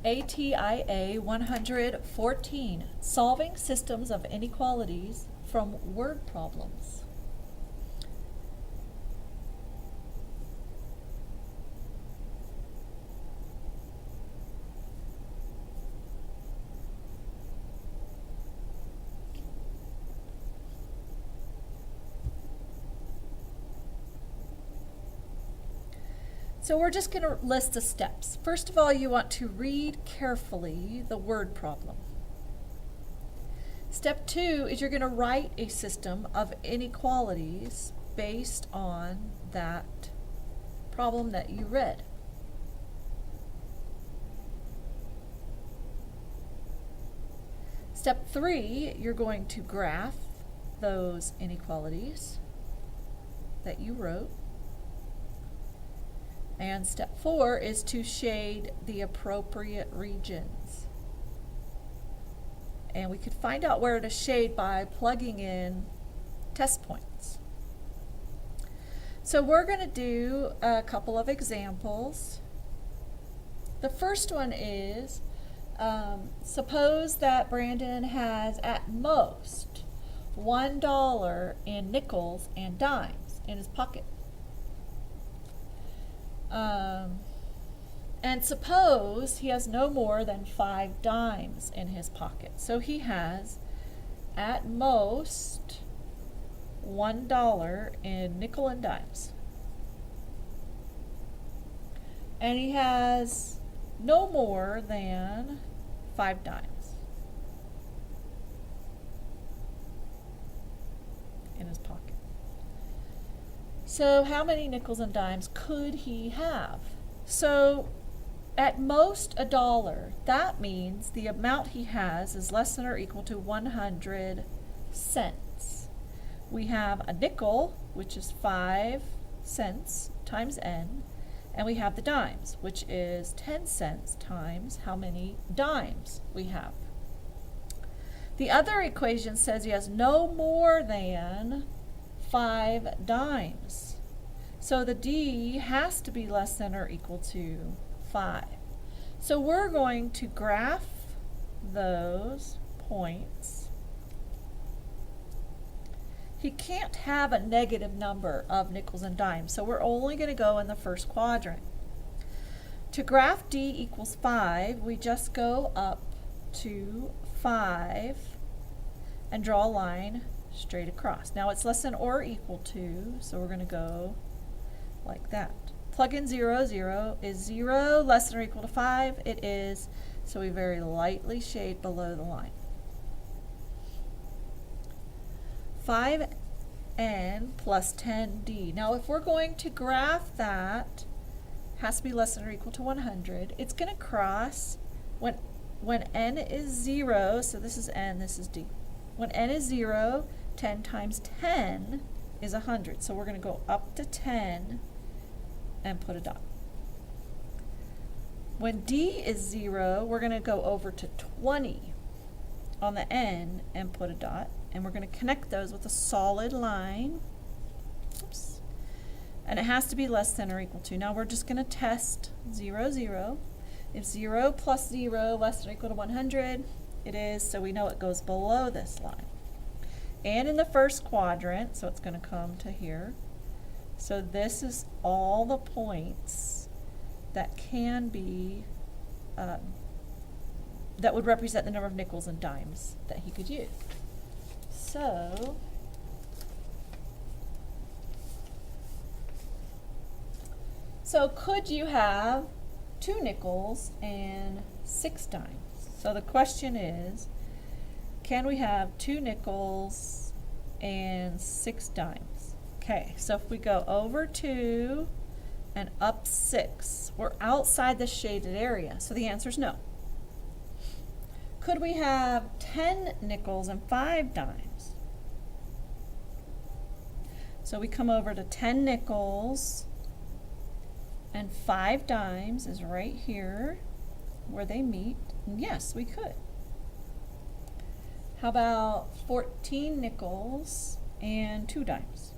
ATIA 114, Solving Systems of Inequalities from Word Problems. So we're just going to list the steps. First of all, you want to read carefully the word problem. Step 2 is you're going to write a system of inequalities based on that problem that you read. Step 3, you're going to graph those inequalities that you wrote. And step 4 is to shade the appropriate regions. And we could find out where to shade by plugging in test points. So we're going to do a couple of examples. The first one is, suppose that Brandon has at most $1 in nickels and dimes in his pocket. And suppose he has no more than 5 dimes in his pocket. So he has at most $1 in nickel and dimes. And he has no more than 5 dimes in his pocket. So how many nickels and dimes could he have? So at most $1, that means the amount he has is less than or equal to 100 cents. We have a nickel, which is 5 cents times n, and we have the dimes, which is 10 cents times how many dimes we have. The other equation says he has no more than 5 dimes. So the D has to be less than or equal to 5. So we're going to graph those points. He can't have a negative number of nickels and dimes, so we're only going to go in the first quadrant. To graph D equals 5, we just go up to 5 and draw a line straight across. Now it's less than or equal to, so we're going to go like that. Plug in 0, 0 is 0, less than or equal to 5, it is, so we very lightly shade below the line. 5n plus 10d. Now if we're going to graph that, has to be less than or equal to 100, it's going to cross when n is 0, so this is n, this is d. When n is 0, 10 times 10 is 100. So we're going to go up to 10 and put a dot. When d is 0, we're going to go over to 20 on the n and put a dot. And we're going to connect those with a solid line. Oops. And it has to be less than or equal to. Now we're just going to test 0, 0. If 0 plus 0 less than or equal to 100, it is, so we know it goes below this line. And in the first quadrant, so it's going to come to here. So this is all the points that can be, that would represent the number of nickels and dimes that he could use. So could you have 2 nickels and 6 dimes? So the question is, can we have 2 nickels and 6 dimes? Okay, so if we go over 2 and up 6, we're outside the shaded area, so the answer is no. Could we have 10 nickels and 5 dimes? So we come over to 10 nickels and 5 dimes is right here where they meet. And yes, we could. How about 14 nickels and 2 dimes?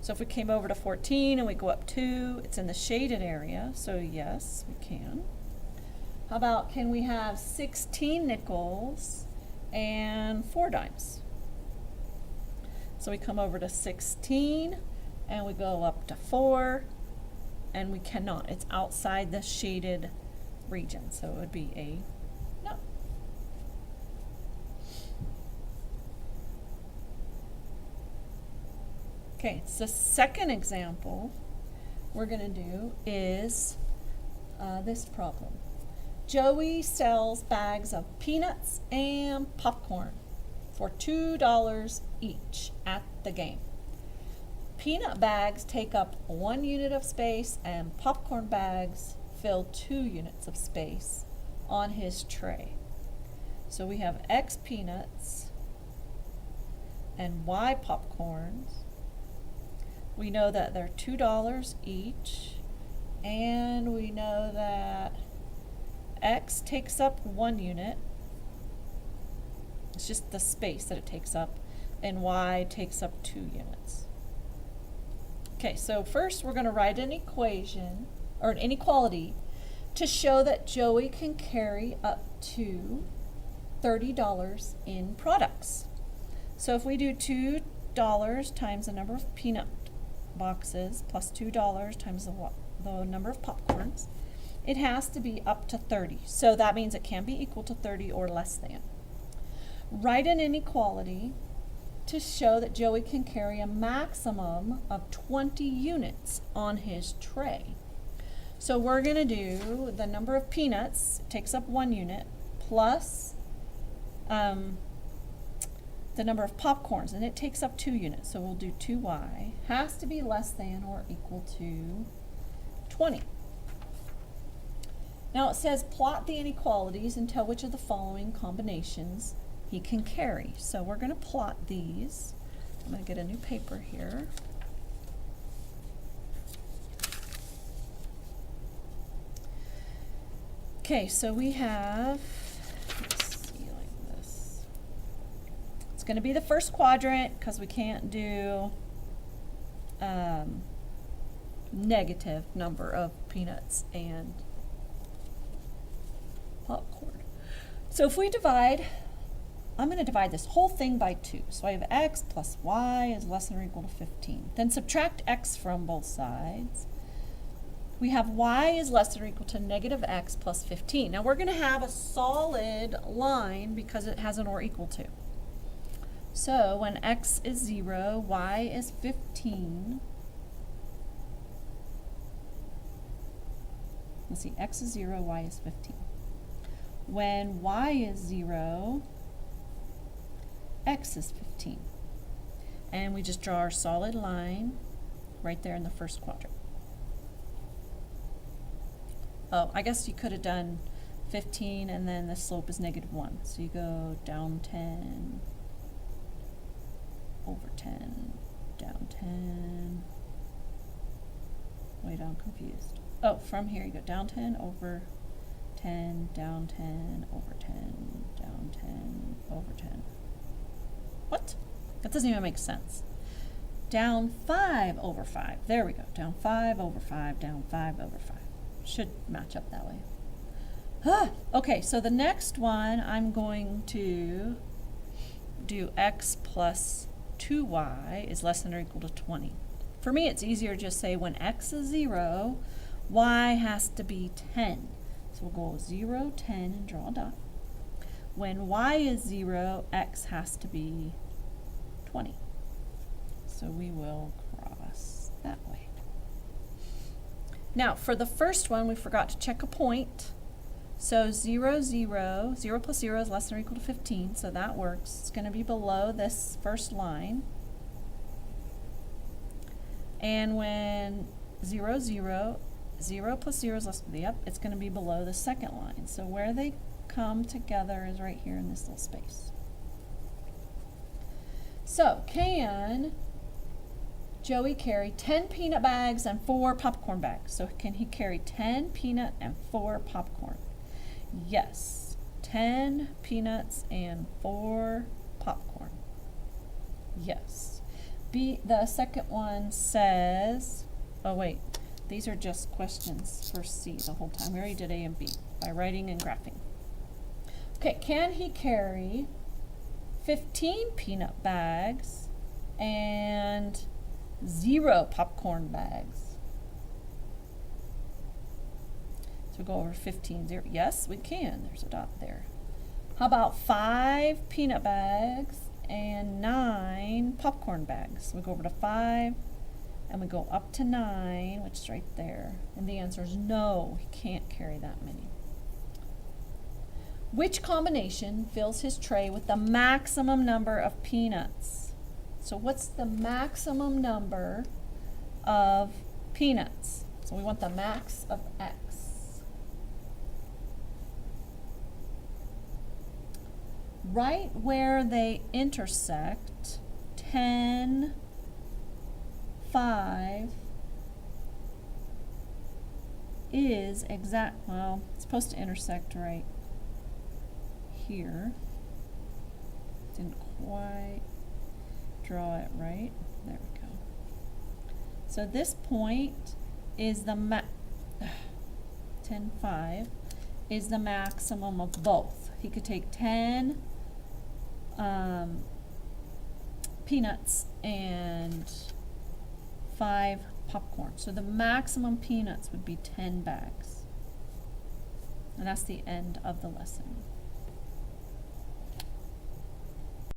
So if we came over to 14 and we go up 2, it's in the shaded area, so yes, we can. How about, can we have 16 nickels and 4 dimes? So we come over to 16 and we go up to 4, and we cannot. It's outside the shaded region, so it would be a no. Okay, so the second example we're going to do is this problem. Joey sells bags of peanuts and popcorn for $2 each at the game. Peanut bags take up 1 unit of space and popcorn bags fill 2 units of space on his tray. So we have X peanuts and Y popcorns. We know that they're $2 each, and we know that X takes up 1 unit. It's just the space that it takes up, and Y takes up 2 units. Okay, so first we're going to write an equation, or an inequality, to show that Joey can carry up to $30 in products. So if we do $2 times the number of peanut boxes plus $2 times the number of popcorns, it has to be up to 30. So that means it can be equal to 30 or less than. Write an inequality to show that Joey can carry a maximum of 20 units on his tray. So we're going to do the number of peanuts, it takes up 1 unit, plus the number of popcorns, and it takes up 2 units. So we'll do 2y, has to be less than or equal to 20. Now it says plot the inequalities and tell which of the following combinations he can carry. So we're going to plot these. I'm going to get a new paper here. Okay, so we have, let's see, like this. It's going to be the first quadrant because we can't do negative number of peanuts and popcorn. So if we divide, I'm going to divide this whole thing by 2. So I have x plus y is less than or equal to 15. Then subtract x from both sides. We have y is less than or equal to negative x plus 15. Now we're going to have a solid line because it has an or equal to. So when x is 0, y is 15. Let's see, x is 0, y is 15. When y is 0, x is 15. And we just draw our solid line right there in the first quadrant. Oh, I guess you could have done 15 and then the slope is negative 1. So you go down 10, over 10, down 10. Wait, I'm confused. Oh, from here you go down 10, over 10, down 10, over 10, down 10, over 10. What? That doesn't even make sense. Down 5 over 5. There we go. Down 5 over 5, down 5 over 5. Should match up that way. Okay, so the next one I'm going to do x plus 2y is less than or equal to 20. For me, it's easier to just say when x is 0, y has to be 10. So we'll go 0, 10, and draw a dot. When y is 0, x has to be 20. So we will cross that way. Now, for the first one, we forgot to check a point. So 0, 0, 0 plus 0 is less than or equal to 15, so that works. It's going to be below this first line. And when 0, 0, 0 plus 0 is less than, yep, it's going to be below the second line. So where they come together is right here in this little space. So, can Joey carry 10 peanut bags and 4 popcorn bags? So can he carry 10 peanut and 4 popcorn? Yes. 10 peanuts and 4 popcorn. Yes. The second one says, oh wait, These are just questions for C the whole time. We already did A and B by writing and graphing. Okay, can he carry 15 peanut bags and 0 popcorn bags? So go over 15, 0. Yes, we can. There's a dot there. How about 5 peanut bags and 9 popcorn bags? We go over to 5 and we go up to 9, which is right there. And the answer is no, he can't carry that many. Which combination fills his tray with the maximum number of peanuts? So what's the maximum number of peanuts? So we want the max of X. Right where they intersect, 10, 5 is exact, well, it's supposed to intersect right here. Didn't quite draw it right. There we go. So this point is the 10, 5 is the maximum of both. He could take 10 peanuts and 5 popcorn. So the maximum peanuts would be 10 bags. And that's the end of the lesson.